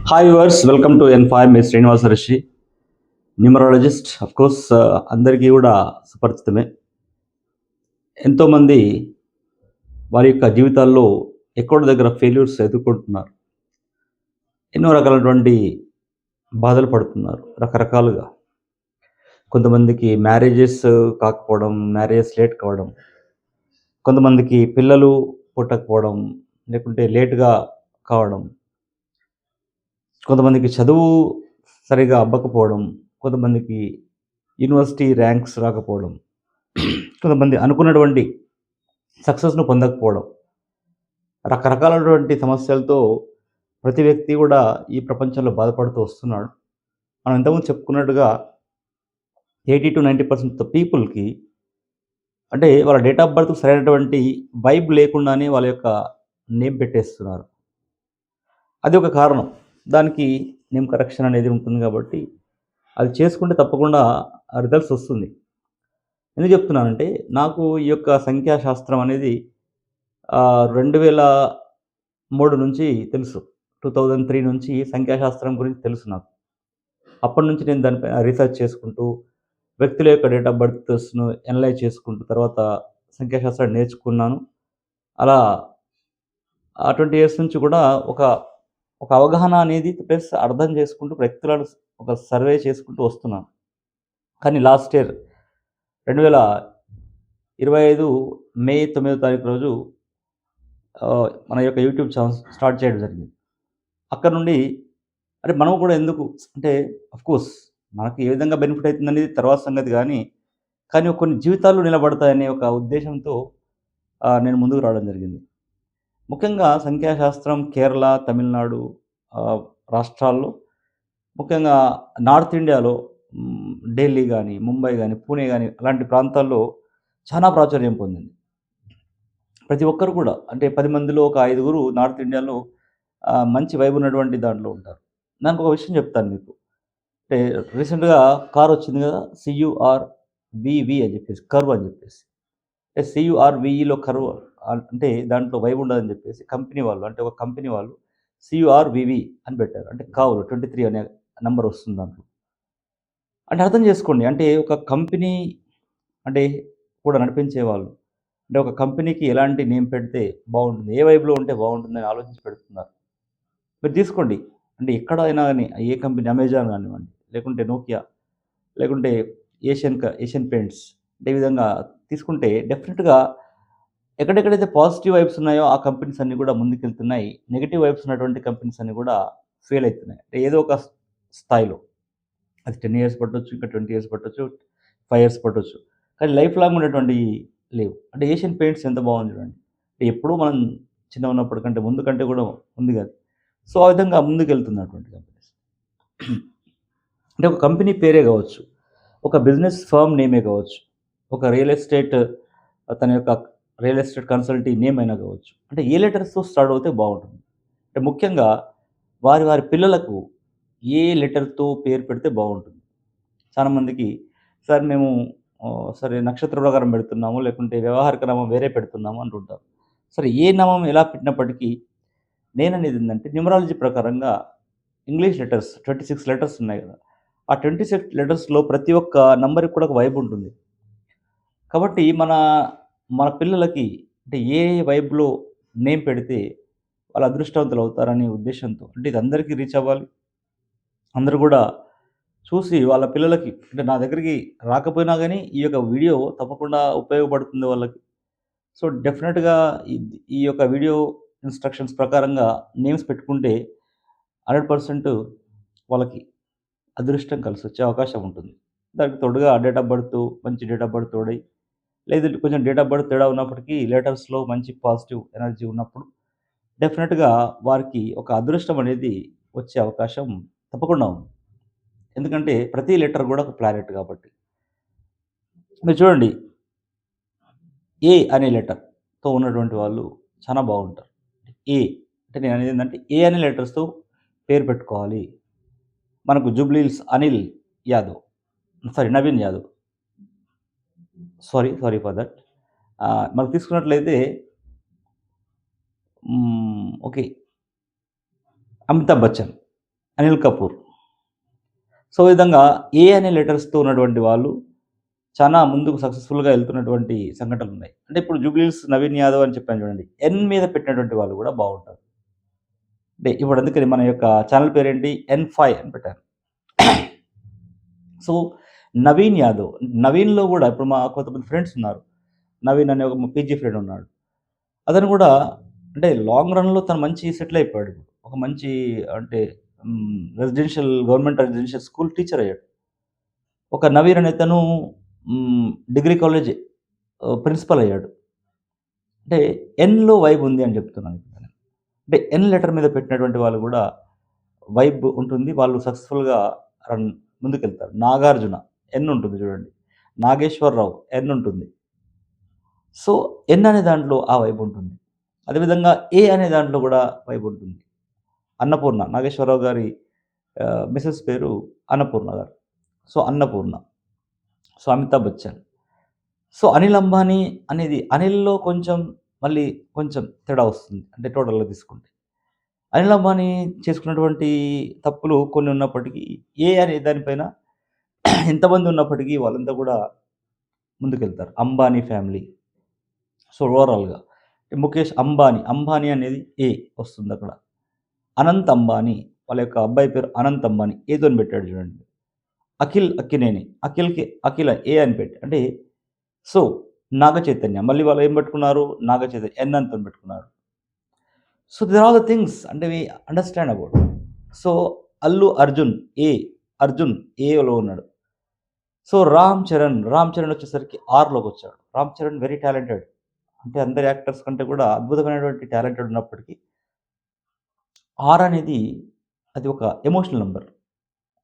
Hi viewers, welcome to N5. Me Srinivasa Rishi, numerologist. Of course అందరికీ కూడా సుపరిచితమే. ఎంతోమంది వారి యొక్క జీవితాల్లో ఎక్కడో దగ్గర ఫెయిల్యూర్స్ ఎదుర్కొంటున్నారు. ఎన్నో రకాలైనటువంటి బాధలు పడుతున్నారు రకరకాలుగా. కొంతమందికి మ్యారేజెస్ కాకపోవడం, మ్యారేజెస్ లేట్ కావడం, కొంతమందికి పిల్లలు పుట్టకపోవడం, లేకుంటే లేట్‌గా కావడం, కొంతమందికి చదువు సరిగ్గా అబ్బకపోవడం, కొంతమందికి యూనివర్సిటీ ర్యాంక్స్ రాకపోవడం, కొంతమంది అనుకున్నటువంటి సక్సెస్‌ను పొందకపోవడం. రకరకాలైనటువంటి సమస్యలతో ప్రతి వ్యక్తి కూడా ఈ ప్రపంచంలో బాధపడుతూ వస్తున్నాడు. మనం ఇంతకుముందు చెప్పుకున్నట్టుగా 80-90% ఆఫ్ ద పీపుల్‌కి అంటే వాళ్ళ డేట్ ఆఫ్ బర్త్ సరైనటువంటి వైబ్ లేకుండానే వాళ్ళ యొక్క నేమ్ పెట్టేస్తున్నారు. అది ఒక కారణం. దానికి నేమ్ కరెక్షన్ అనేది ఉంటుంది కాబట్టి అది చేసుకుంటే తప్పకుండా రిజల్ట్స్ వస్తుంది. ఎందుకు చెప్తున్నానంటే నాకు ఈ యొక్క సంఖ్యాశాస్త్రం అనేది 2003 నుంచి తెలుసు. 2003 నుంచి సంఖ్యాశాస్త్రం గురించి తెలుసు నాకు. అప్పటి నుంచి నేను దానిపై రీసెర్చ్ చేసుకుంటూ, వ్యక్తుల యొక్క డేట్ ఆఫ్ బర్త్స్‌ను అనలైజ్ చేసుకుంటూ, తర్వాత సంఖ్యాశాస్త్రాన్ని నేర్చుకున్నాను. అలా ఆ 20 ఇయర్స్ నుంచి కూడా ఒక ఒక అవగాహన అనేది ప్లస్ అర్థం చేసుకుంటూ వ్యక్తులను ఒక సర్వే చేసుకుంటూ వస్తున్నాను. కానీ లాస్ట్ ఇయర్ 2025 మే 9వ తారీఖు రోజు మన యొక్క యూట్యూబ్ ఛానల్ స్టార్ట్ చేయడం జరిగింది. అక్కడ నుండి అరే! మనం కూడా ఎందుకు అంటే ఆఫ్‌కోర్స్ మనకు ఏ విధంగా బెనిఫిట్ అయితుందనేది తర్వాత సంగతి గానీ, కానీ కొన్ని జీవితాలు నిలబడతాయనే ఒక ఉద్దేశ్యంతో నేను ముందుకు రావడం జరిగింది. ముఖ్యంగా సంఖ్యాశాస్త్రం కేరళ, తమిళనాడు రాష్ట్రాల్లో, ముఖ్యంగా నార్త్ ఇండియాలో ఢిల్లీ గాని, ముంబై గాని, పూణే గాని అలాంటి ప్రాంతాల్లో చాలా ప్రాచుర్యం పొందింది. ప్రతి ఒక్కరు కూడా అంటే 10 మందిలో ఒక ఐదుగురు నార్త్ ఇండియాలో మంచి వైబ్ ఉన్నటువంటి దాంట్లో ఉంటారు. నాకొక విషయం చెప్తాను మీకు. అంటే రీసెంట్‌గా కారొచ్చింది గదా! CURVV అని జెప్పేసి, కర్వ్ అని జెప్పేసి. CURVEలో కర్వ్ అంటే దాంట్లో వైబ్ ఉండదని జెప్పేసి కంపెనీ వాళ్ళు అంటే ఒక కంపెనీ వాళ్ళు CURVV అని పెట్టారు. అంటే కావులు 23 అనే నంబర్ వస్తుంది దాంట్లో. అంటే అర్థం చేసుకోండి. అంటే ఒక కంపెనీ అంటే కూడా నడిపించేవాళ్ళు. అంటే ఒక కంపెనీకి ఎలాంటి నేమ్ పెడితే బావుంటుంది? ఏ వైబ్‌లో ఉంటే బావుంటుందని ఆలోచించి పెడుతున్నారు. మీరు తీసుకోండి. అంటే ఎక్కడైనా గాని ఏ కంపెనీ అమెజాన్ గానివ్వండి, లేకుంటే నోకియా, లేకుంటే ఏషియన్ పెయింట్స్ ఈ విధంగా తీసుకుంటే డెఫినిట్‌గా ఎక్కడెక్కడైతే పాజిటివ్ వైబ్స్ ఉన్నాయో ఆ కంపెనీస్ అన్నీ కూడా ముందుకెళ్తున్నాయి. నెగెటివ్ వైబ్స్ ఉన్నటువంటి కంపెనీస్ అన్నీ కూడా ఫెయిల్ అయితున్నాయి. అంటే ఏదో ఒక స్థాయిలో. అది 10 ఇయర్స్ పట్టొచ్చు, ఇంకా 20 ఇయర్స్ పట్టొచ్చు, 5 ఇయర్స్ పట్టొచ్చు. కానీ లైఫ్ లాంగ్ ఉండేటువంటియి లేవు. అంటే ఏషియన్ పెయింట్స్ ఎంత బాగుంది చూడండి. అంటే ఎప్పుడూ మనం చిన్నగున్నప్పటి కంటే ముందు కంటే కూడా ఉంది గదా! సో, ఆ విధంగా ముందుకెళ్తున్నటువంటి కంపెనీస్. అంటే ఒక కంపెనీ పేరే గావచ్చు, ఒక బిజినెస్ ఫర్మ్ నేమే గావచ్చు, ఒక రియల్ ఎస్టేట్ తన యొక్క రియల్ ఎస్టేట్ కన్సల్టీ నేమ్ అయినా గావచ్చు. అంటే ఏ లెటర్స్‌తో స్టార్ట్ అవుతే బావుంటుంది. అంటే ముఖ్యంగా వారి పిల్లలకు ఏ లెటర్‌తో పేరు పెడితే బావుంటుంది. చాలామందికి సార్ మేము సరే నక్షత్ర ప్రకారం పెడుతున్నాము, లేకుంటే వ్యవహారిక నామం వేరే పెడుతున్నాము అంటుంటారు. సరే ఏ నామం ఎలా పెట్టినప్పటికీ నేననేదేందంటే న్యూమరాలజీ ప్రకారంగా ఇంగ్లీష్ లెటర్స్ 26 లెటర్స్ ఉన్నాయి గదా! ఆ 26 లెటర్స్‌లో ప్రతి ఒక్క నంబర్‌కి కూడా ఒక వైబ్ ఉంటుంది. కాబట్టి మన పిల్లలకి అంటే ఏ వైబ్‌లో నేమ్ పెడితే వాళ్ళు అదృష్టవంతులవుతారనే ఉద్దేశ్యంతో అంటే ఇది అందరికీ రీచ్ అవ్వాలి. అందరూ గూడా చూసి వాళ్ళ పిల్లలకి అంటే నా దగ్గరికి రాకపోయినా గానీ, ఈ యొక్క వీడియో తప్పకుండా ఉపయోగపడుతుంది వాళ్ళకి. సో, డెఫినిట్‌గా ఈ యొక్క వీడియో ఇన్‌స్ట్రక్షన్స్ ప్రకారంగా నేమ్స్ పెట్టుకుంటే 100% వాళ్ళకి అదృష్టం కలిసొచ్చే అవకాశం ఉంటుంది. దానికి తోడుగా డేట్ ఆఫ్ బర్త్ మంచి డేట్ ఆఫ్ బర్త్ తోడై, లేదంటే కొంచెం డేట్ ఆఫ్ బర్త్ తేడా ఉన్నప్పటికీ లెటర్స్‌లో మంచి పాజిటివ్ ఎనర్జీ ఉన్నప్పుడు డెఫినిట్‌గా వారికి ఒక అదృష్టం అనేది వచ్చే అవకాశం తప్పకుండా ఉంది. ఎందుకంటే ప్రతి లెటర్ గూడా ఒక ప్లానెట్ గాబట్టి. మీరు చూడండి. ఏ అనే లెటర్‌తో ఉన్నటువంటి వాళ్ళు చాలా బాగుంటారు. ఏ అంటే నేననేదేంటంటే ఏ అనే లెటర్స్‌తో పేరు పెట్టుకోవాలి. మనకు Jubilee Hills Anil Yadav. Sorry Naveen Yadav. Sorry for that. మనం తీసుకున్నట్లయితే ఓకే. అమితాబ్ బచ్చన్. అనిల్ కపూర్. సో, ఈ విధంగా ఏ అనే లెటర్స్‌తో ఉన్నటువంటి వాళ్ళు చానా ముందుకు సక్సెస్‌ఫుల్‌గా ఎళ్తున్నటువంటి సంఘటనలున్నాయి. అంటే ఇప్పుడు 'జుబ్లీహిల్స్' నవీన్ యాదవ్ అని చెప్పాను చూడండి. 'ఎన్' మీద పెట్టినటువంటి వాళ్ళు గూడా బావుంటారు. అంటే ఇప్పుడు అందుకని మన యొక్క ఛానెల్ పేరేంటి 'ఎన్5' అని పెట్టాను. సో, నవీన్ యాదవ్. నవీన్‌లో గూడా ఇప్పుడు మా కొంతమంది ఫ్రెండ్స్ ఉన్నారు. నవీన్ అనే ఒక పీజీ ఫ్రెండ్ ఉన్నాడు. అతను గూడా అంటే లాంగ్ రన్‌లో తను మంచి సెటిల్ అయిపోయాడు. ఒక మంచి అంటే గవర్నమెంట్ రెసిడెన్షియల్ స్కూల్ టీచర్ అయ్యాడు. ఒక నవీన్ అనేతను హ్మ్, డిగ్రీ కాలేజ్ ప్రిన్సిపల్ అయ్యాడు. అంటే ఎన్‌లో వైబ్ ఉంది అని చెప్తున్నాను ఇప్పుడు నేను. అంటే ఎన్ లెటర్ మీద పెట్టినటువంటి వాళ్ళు గూడా వైబ్ ఉంటుంది. వాళ్ళు సక్సెస్‌ఫుల్‌గా రన్ ముందుకెళ్తారు. 'నాగార్జున' ఎన్ ఉంటుంది చూడండి. 'నాగేశ్వరరావు' ఎన్ ఉంటుంది. సో, ఎన్ అనే దాంట్లో ఆ వైబ్ ఉంటుంది. అదేవిధంగా ఏ అనే దాంట్లో గూడా వైబ్ ఉంటుంది. అన్నపూర్ణ నాగేశ్వరరావు గారి మిసెస్ పేరు అన్నపూర్ణ గారు. So, Annapurna. So, Amitabh Bachchan. So, Anil Ambani అనేది అనిల్‌లో కొంచెం మళ్ళీ కొంచెం తేడా వస్తుంది. అంటే టోటల్‌గా తీసుకుంటే. అనిల్ అంబానీ చేసుకున్నటువంటి తప్పులు కొన్ని ఉన్నప్పటికీ, ఏ అనే దానిపైన ఎంతమంది ఉన్నప్పటికీ వాళ్ళంతా కూడా ముందుకెళ్తారు. అంబానీ ఫ్యామిలీ. సో, ఓవరాల్‌గా ముఖేష్ అంబానీ, అంబానీ అనేది ఏ వస్తుందక్కడ. అనంత్ అంబానీ వాళ్ళ యొక్క అబ్బాయి పేరు అనంత్ అంబానీ ఏతోని పెట్టాడు చూడండి. అఖిల్ అక్కినేని. అఖిల్‌కి అఖిల ఏ అని పెట్టి అంటే సో, నాగ చైతన్య. మళ్ళీ వాళ్ళు ఏం పెట్టుకున్నారు? నాగ చైతన్య ఎన్ అనుతోని పెట్టుకున్నారు. So, there are the things అంటే we understand about. So, Allu Arjun A. Arjun ఏలో ఉన్నాడు. సో, రామ్ చరణ్ వచ్చేసరికి ఆర్‌లోకొచ్చాడు. Ram Charan very talented. అంటే అందరి యాక్టర్స్ కంటే కూడా అద్భుతమైనటువంటి టాలెంటెడ్ ఉన్నప్పటికీ ఆర్ అనేది అది ఒక ఎమోషనల్ నంబర్.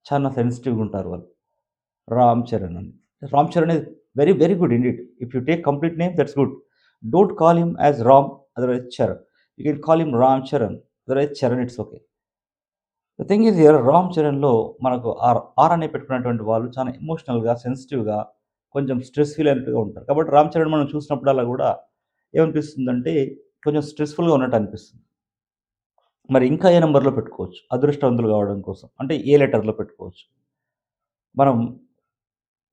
చాలా సెన్సిటివ్‌గా ఉంటారు వాళ్ళు. రామ్ చరణ్ అని. Ram Charan is very, very good indeed. If you take complete name that's good. Don't call him as Ram otherwise Charan. You can call him Ram Charan otherwise Charan it's okay. The thing is here Ram చరణ్‌లో మనకు ఆర్ అని పెట్టుకున్నటువంటి వాళ్ళు చాలా ఎమోషనల్‌గా, సెన్సిటివ్‌గా కొంచెం స్ట్రెస్ ఫీల్ అయినట్టుగా ఉంటారు. కాబట్టి రామ్ చరణ్ మనం చూసినప్పుడల్లా గూడా ఏమనిపిస్తుందంటే కొంచెం స్ట్రెస్‌ఫుల్‌గా ఉన్నట్టు అనిపిస్తుంది. మరి ఇంకా ఏ నంబర్‌లో పెట్టుకోవచ్చు అదృష్టవంతులు కావడం కోసం. అంటే ఏ లెటర్‌లో పెట్టుకోవచ్చు. మనం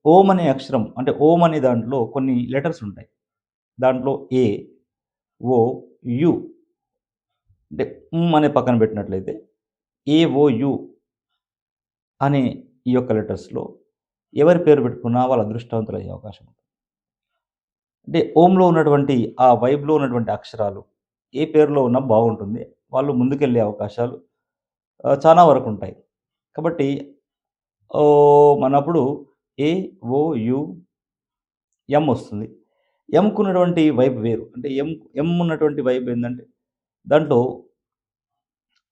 ఓం అనే అక్షరం అంటే ఓం అనే దాంట్లో కొన్ని లెటర్స్ ఉంటాయి. దాంట్లో ఏ, ఓ, యు అంటే అనే పక్కన పెట్టినట్లయితే ఏఓయు అనే ఈ యొక్క లెటర్స్‌లో ఎవరి పేరు పెట్టుకున్నా వాళ్ళు అదృష్టవంతులయ్యే అవకాశం ఉంది. అంటే ఓంలో ఉన్నటువంటి ఆ వైబ్‌లో ఉన్నటువంటి అక్షరాలు ఏ పేరులో ఉన్నా బాగుంటుంది. వాళ్ళు ముందుకెళ్ళే అవకాశాలు చానా వరకుంటాయి. కాబట్టి మనప్పుడు ఏ, ఓ, యు, ఎం ఒస్తుంది. ఎంకున్నటువంటి వైబ్ వేరు. అంటే ఎం ఉన్నటువంటి వైబ్ ఏందంటే దాంట్లో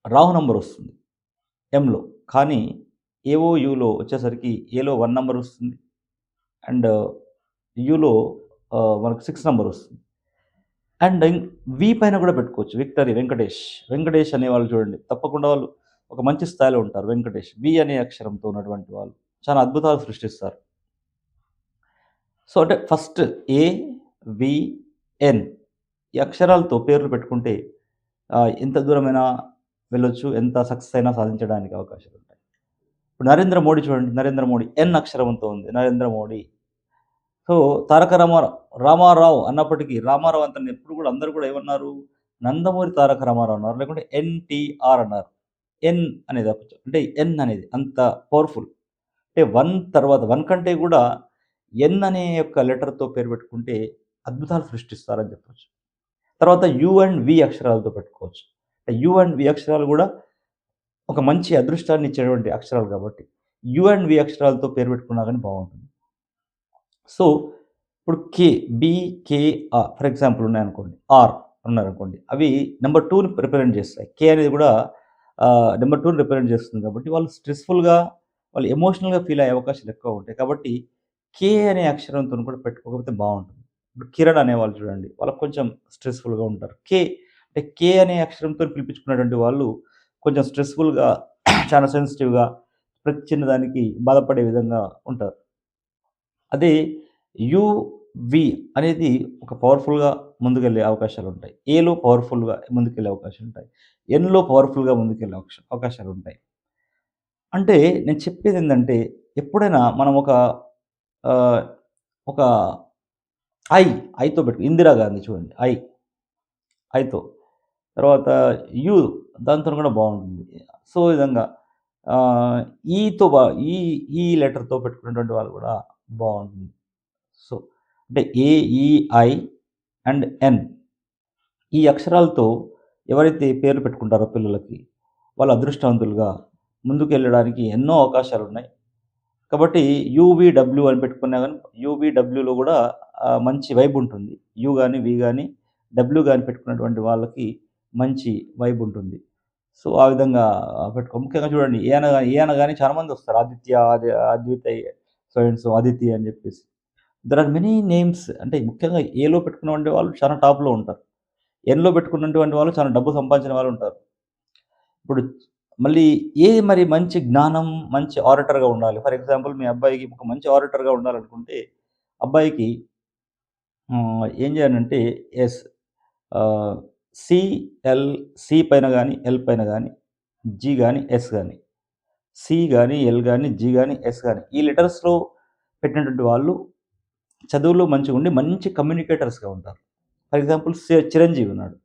రాంగ్ నంబరొస్తుంది ఎంలో. కానీ ఏఓయూలో వచ్చేసరికి ఏలో 1 నంబరొస్తుంది. అండ్ యూలో మనకు 6 నంబరొస్తుంది. అండ్ వి పైన గూడా పెట్టుకోవచ్చు. విక్టరీ, వెంకటేష్. వెంకటేష్ అనేవాళ్ళు చూడండి. తప్పకుండా వాళ్ళు ఒక మంచి స్థాయిలో ఉంటారు వెంకటేష్. వి అనే అక్షరంతో ఉన్నటువంటి వాళ్ళు. చాలా అద్భుతాలు సృష్టిస్తారు. సో, అంటే ఫస్ట్ ఏ, వి, ఎన్ ఈ అక్షరాలతో పేర్లు పెట్టుకుంటే ఎంత దూరమైనా వెళ్ళొచ్చు. ఎంత సక్సెస్ అయినా సాధించడానికి అవకాశాలుంటాయి. ఇప్పుడు 'నరేంద్ర మోడీ' చూడండి. 'నరేంద్ర మోడీ' ఎన్ అక్షరంతో ఉంది. 'నరేంద్ర మోడీ.' సో, 'తారక రామారావు' అన్నప్పటికీ రామారావు అతన్ని ఎప్పుడు కూడా అందరూ కూడా ఏమన్నారు? 'నందమూరి తారక రామారావు' అన్నారు. లేకుంటే ఎన్‌టిఆర్ అన్నారు. ఎన్ అనేది అంటే ఎన్ అనేది అంత పవర్‌ఫుల్. అంటే 1 తర్వాత 1 కంటే కూడా ఎన్ అనే యొక్క లెటర్‌తో పేరు పెట్టుకుంటే అద్భుతాలు సృష్టిస్తారని చెప్పొచ్చు. తర్వాత యూ అండ్ వి అక్షరాలతో పెట్టుకోవచ్చు. యూ అండ్ వి అక్షరాలు గూడా ఒక మంచి అదృష్టాన్ని ఇచ్చేటువంటి అక్షరాలు కాబట్టి, యూ అండ్ వి అక్షరాలతో పేరు పెట్టుకున్నా గాని బావుంటుంది. సో, ఇప్పుడు ఫర్ ఎగ్జాంపుల్ ఉన్నాయనుకోండి. ఉన్నారనుకోండి. అవి నంబర్ 2ని రిప్రజెంట్ చేస్తాయి. అనేది గూడా నంబర్ 2ని రిప్రజెంట్ చేస్తుంది కాబట్టి, వాళ్ళు స్ట్రెస్‌ఫుల్‌గా, వాళ్ళు ఎమోషనల్‌గా ఫీల్ అయ్యే అవకాశాలు ఎక్కువ ఉంటాయి. కాబట్టి, అనే అక్షరంతోని కూడా పెట్టుకోకపోతే బావుంటుంది. ఇప్పుడు కిరణ్ అనేవాళ్ళు చూడండి. వాళ్ళకి కొంచెం స్ట్రెస్‌ఫుల్‌గా ఉంటారు. అంటే అనే అక్షరంతోని పిలిపించుకున్నటువంటి వాళ్ళు కొంచెం స్ట్రెస్‌ఫుల్‌గా, చాలా సెన్సిటివ్‌గా, ప్రతి చిన్నదానికి బాధపడే విధంగా ఉంటారు. అదే వి అనేది ఒక పవర్‌ఫుల్‌గా ముందుకెళ్ళే అవకాశాలుంటాయి. పవర్‌ఫుల్‌గా ముందుకెళ్ళే అవకాశాలుంటాయి. ఎన్‌లో పవర్‌ఫుల్‌గా ముందుకెళ్ళే అవకాశాలుంటాయి. అంటే నేను చెప్పేదేందంటే, ఎప్పుడైనా మనం ఆహ్, ఒక ఐ, ఐతో పెట్టుకో 'ఇందిరాగాంధీ' చూడండి 'ఐ'తో. తర్వాత 'యు' దాంతోని కూడా బావుంటుంది. సో, ఈ విధంగా ఆహ్, ఈతో బా ఈ ఈ లెటర్‌తో పెట్టుకున్నటువంటి వాళ్ళు కూడా బావుంటుంది. సో, అంటే ఏ, ఈ, ఐ అండ్ ఎన్ ఈ అక్షరాలతో ఎవరైతే పేర్లు పెట్టుకుంటారో పిల్లలకి, వాళ్ళు అదృష్టవంతులుగా ముందుకెళ్ళడానికి ఎన్నో అవకాశాలున్నాయి. కాబట్టి యూవీడబ్ల్యూ అని పెట్టుకున్నా గాని యూవీడబ్ల్యూలో గూడా మంచి వైబ్ ఉంటుంది. యూ గాని, వి గాని, డబ్ల్యూ గాని పెట్టుకున్నటువంటి వాళ్ళకి మంచి వైబ్ ఉంటుంది. సో, ఆ విధంగా ముఖ్యంగా చూడండి ఏ అనగానే చాలా మందొస్తారు. Aditya, Advitay, so and so, Aditi అని జెప్పేసి. దేర్ ఆర్ మెనీ నేమ్స్ అంటే ముఖ్యంగా ఏలో పెట్టుకున్నటువంటి వాళ్ళు చాలా టాప్‌లో ఉంటారు. ఎన్‌లో పెట్టుకున్నటువంటి వాళ్ళు చాలా డబ్బు సంపాదించిన వాళ్ళుంటారు. ఇప్పుడు మళ్ళీ ఏది మరి మంచి జ్ఞానం, మంచి ఆరేటర్‌గా ఉండాలి. ఫర్ ఎగ్జాంపుల్ మీ అబ్బాయికి ఒక మంచి ఆరేటర్‌గా ఉండాలనుకుంటే, అబ్బాయికి ఏం చేయాలంటే యెస్ ఆహ్, సి, సి పైన గాని, ఎల్ పైన గాని, జి గాని, ఎస్ గాని, సి గాని, ఎల్ గాని, జి గాని, ఎస్ గాని ఈ లెటర్స్‌లో పెట్టినటువంటి వాళ్ళు చదువులో మంచిగుండి మంచి కమ్యూనికేటర్స్‌గా ఉంటారు. ఫర్ ఎగ్జాంపుల్ 'చిరంజీవి' ఉన్నాడు.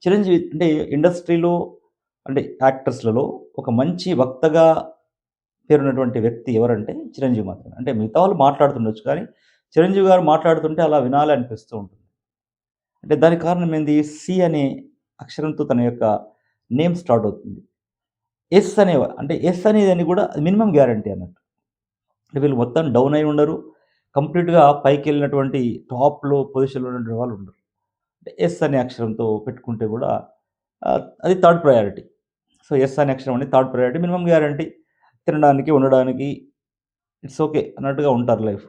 చిరంజీవి అంటే ఇండస్ట్రీలో అంటే యాక్టర్స్‌లలో ఒక మంచి వక్తగా పేరున్నటువంటి వ్యక్తి ఎవరంటే చిరంజీవి మాత్రమే. అంటే మిగతా వాళ్ళు మాట్లాడుతుండొచ్చు కానీ, చిరంజీవి గారు మాట్లాడుతుంటే అలా వినాలి అనిపిస్తూ ఉంటుంది. అంటే దానికి కారణం ఏంది? సి అనే అక్షరంతో తన యొక్క నేమ్ స్టార్ట్ అవుతుంది. అంటే ఎస్ అనేదని కూడా మినిమమ్ గ్యారంటీ అన్నట్టు. అంటే వీళ్ళు మొత్తం డౌన్ అయి ఉండరు. కంప్లీట్‌గా పైకెళ్ళినటువంటి టాప్‌లో పొజిషన్‌లో ఉన్నటువంటి వాళ్ళు ఉండరు. అంటే ఎస్ అనే అక్షరంతో పెట్టుకుంటే కూడా అది థర్డ్ ప్రయారిటీ. సో, ఎస్ అనే అక్షరం అనేది థర్డ్ ప్రయారిటీ. మినిమమ్ గ్యారంటీ తినడానికి, ఉండడానికి ఇట్స్ ఓకే అన్నట్టుగా ఉంటారు లైఫ్.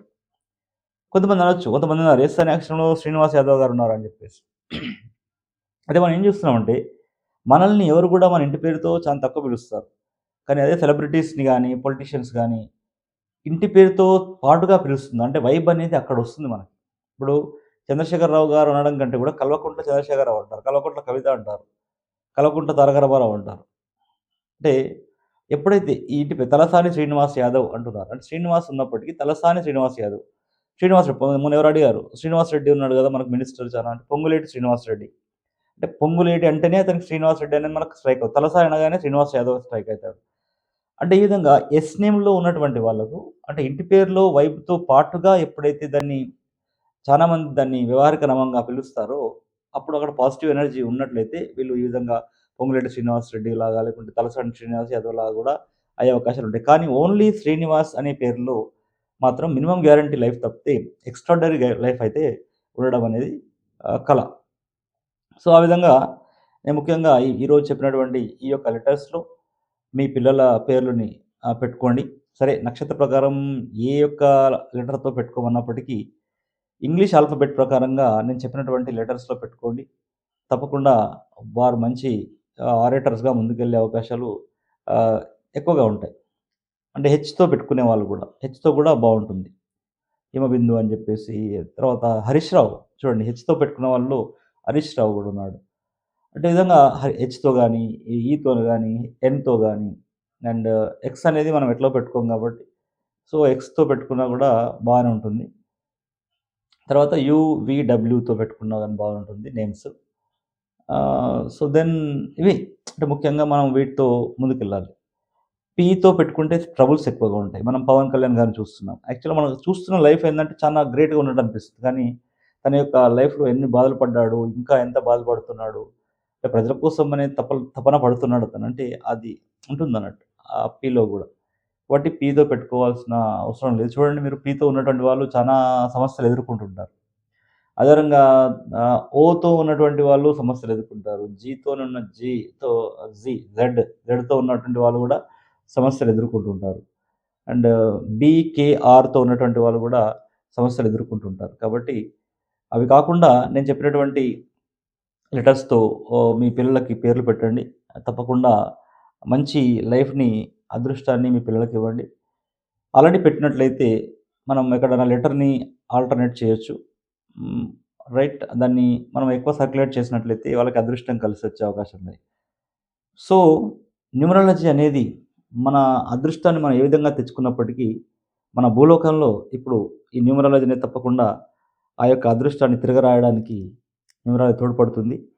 కొంతమందన్నారు ఎస్ అనే అక్షరంలో శ్రీనివాస్ యాదవ్ గారున్నారని జెప్పేసి. అదే మనం ఏం జూస్తున్నామంటే, మనల్ని ఎవరు గూడా మన ఇంటి పేరుతో చాలా తక్కువ పిలుస్తారు. కానీ అదే సెలబ్రిటీస్‌ని గాని, పొలిటీషియన్స్ గాని, ఇంటి పేరుతో పాటుగా పిలుస్తుంది. అంటే వైబ్ అనేది అక్కడొస్తుంది మనకి. ఇప్పుడు 'చంద్రశేఖరరావు' గారు అనడం కంటే గూడా 'కల్వకుంట్ల చంద్రశేఖరరావు' అంటారు. 'కల్వకుంట్ల కవిత' అంటారు. 'కల్వకుంట్ల తారక రామారావు' అంటారు. అంటే ఎప్పుడైతే ఈ ఇంటి పేరు తలసాని శ్రీనివాస్ యాదవ్ అంటున్నారు. అంటే శ్రీనివాస్ ఉన్నప్పటికీ తలసాని శ్రీనివాస్ యాదవ్. శ్రీనివాస్ మొన్న ఎవరో అడిగారు. శ్రీనివాస్ రెడ్డి ఉన్నాడు గదా! మనకు మినిస్టర్ చాలా అంటే పొంగులేటి శ్రీనివాస్ రెడ్డి. అంటే పొంగులేటి అంటేనే అతనికి శ్రీనివాస్ రెడ్డి అనేది మనకు స్ట్రైక్ అవుతుంది. తలసాని అనగానే శ్రీనివాస్ యాదవ్ స్ట్రైక్ అయితాడు. అంటే ఈ విధంగా ఎస్ నేమ్‌లో ఉన్నటువంటి వాళ్ళకు అంటే ఇంటి పేరులో వైబ్‌తో పాటుగా ఎప్పుడైతే చాలామంది దాన్ని వ్యవహారిక నామంగా పిలుస్తారో, అప్పుడు అక్కడ పాజిటివ్ ఎనర్జీ ఉన్నట్లయితే వీళ్ళు ఈ విధంగా పొంగులేటి శ్రీనివాస్ రెడ్డి లాగా, లేకుంటే తలసాని శ్రీనివాస్ యాదవ్ లాగా గూడా అయ్యే అవకాశాలుంటాయి. కానీ ఓన్లీ శ్రీనివాస్ అనే పేరులో మాత్రం మినిమమ్ గ్యారంటీ లైఫ్ తప్పితే ఎక్స్‌ట్రార్డినరీ లైఫ్ అయితే ఉండడం అనేది కల. సో, ఆ విధంగా నేను ముఖ్యంగా ఈరోజు చెప్పినటువంటి ఈ యొక్క లెటర్స్‌లో మీ పిల్లల పేర్లని పెట్టుకోండి. సరే నక్షత్ర ప్రకారం ఏ యొక్క లెటర్‌తో పెట్టుకోమన్నప్పటికీ ఇంగ్లీష్ ఆల్ఫాబెట్ ప్రకారంగా నేను చెప్పినటువంటి లెటర్స్‌లో పెట్టుకోండి. తప్పకుండా వారు మంచి ఆరేటర్స్‌గా ముందుకెళ్ళే అవకాశాలు ఆహ్, ఎక్కువగా ఉంటాయి. అంటే హెచ్‌తో పెట్టుకునే వాళ్ళు గూడా. హెచ్‌తో గూడా బావుంటుంది. హిమబిందు అని జెప్పేసి, తర్వాత హరీష్ రావు చూడండి హెచ్‌తో పెట్టుకున్న వాళ్ళు హరీష్ రావు గూడా ఉన్నాడు. అంటే ఈ విధంగా హెచ్‌తో గాని, ఈతో గాని, ఎన్‌తో గాని అండ్ ఎక్స్ అనేది మనం ఎట్లో పెట్టుకోం గాబట్టి, సో, ఎక్స్‌తో పెట్టుకున్నా గూడా బానే ఉంటుంది. తర్వాత యూవీడబ్ల్యూతో పెట్టుకున్నా గాని బాగుంటుంది నేమ్స్. సో, దెన్ ఇవి అంటే ముఖ్యంగా మనం వీటితో ముందుకెళ్ళాలి. పీతో పెట్టుకుంటే ట్రబుల్స్ ఎక్కువగా ఉంటాయి. మనం 'పవన్ కళ్యాణ్' గారిని చూస్తున్నాం. యాక్చువల్‌గా మనం చూస్తున్న లైఫ్ ఏందంటే చాలా గ్రేట్‌గా ఉన్నట్టు అనిపిస్తుంది. కానీ తన యొక్క లైఫ్‌లో ఎన్ని బాధలు పడ్డాడు, ఇంకా ఎంత బాధపడుతున్నాడు, అంటే ప్రజల కోసం అనే తపన పడుతున్నాడు తను. అంటే అది ఉంటుందన్నట్టు. ఆ పీలో గూడా. కాబట్టి పీతో పెట్టుకోవాల్సిన అవసరం లేదు. చూడండి మీరు పీతో ఉన్నటువంటి వాళ్ళు చానా సమస్యలు ఎదుర్కొంటుంటారు. అదేవిధంగా ఓతో ఉన్నటువంటి వాళ్ళు సమస్యలు ఎదుర్కొంటారు. జీతోనున్న జీతో జెడ్‌తో ఉన్నటువంటి వాళ్ళు గూడా సమస్యలు ఎదుర్కొంటుంటారు. అండ్ బీకేఆర్‌తో ఉన్నటువంటి వాళ్ళు గూడా సమస్యలు ఎదుర్కొంటుంటారు. కాబట్టి అవి కాకుండా నేను చెప్పినటువంటి లెటర్స్‌తో మీ పిల్లలకి పేర్లు పెట్టండి. తప్పకుండా మంచి లైఫ్‌ని, అదృష్టాన్ని మీ పిల్లలకివ్వండి. ఆల్రెడీ పెట్టినట్లయితే మనం ఎక్కడైనా లెటర్‌ని ఆల్టర్‌నేట్ చేయొచ్చు. హ్మ్. రైట్. దాన్ని మనం ఎక్కువ సర్క్యులేట్ చేసినట్లయితే వాళ్ళకి అదృష్టం కలిసొచ్చే అవకాశం ఉన్నాయి. సో, న్యూమరాలజీ అనేది మన అదృష్టాన్ని మనం ఏ విధంగా తెచ్చుకున్నప్పటికీ, మన భూలోకంలో ఇప్పుడు ఈ న్యూమరాలజీ అనేది తప్పకుండా ఆ యొక్క అదృష్టాన్ని తిరగరాయడానికి న్యూమరాలజీ తోడ్పడుతుంది.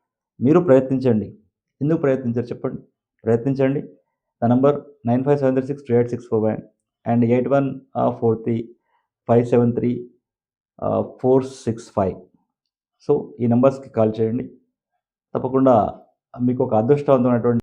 మీరు ప్రయత్నించండి. ఎందుకు ప్రయత్నించరు చెప్పండి? ప్రయత్నించండి. నా నంబర్ 9573628649 అండ్ 8143573465. సో, ఈ నంబర్స్‌కి కాల్ చేయండి. తప్పకుండా మీకొక అదృష్టవంతమైనటువంటి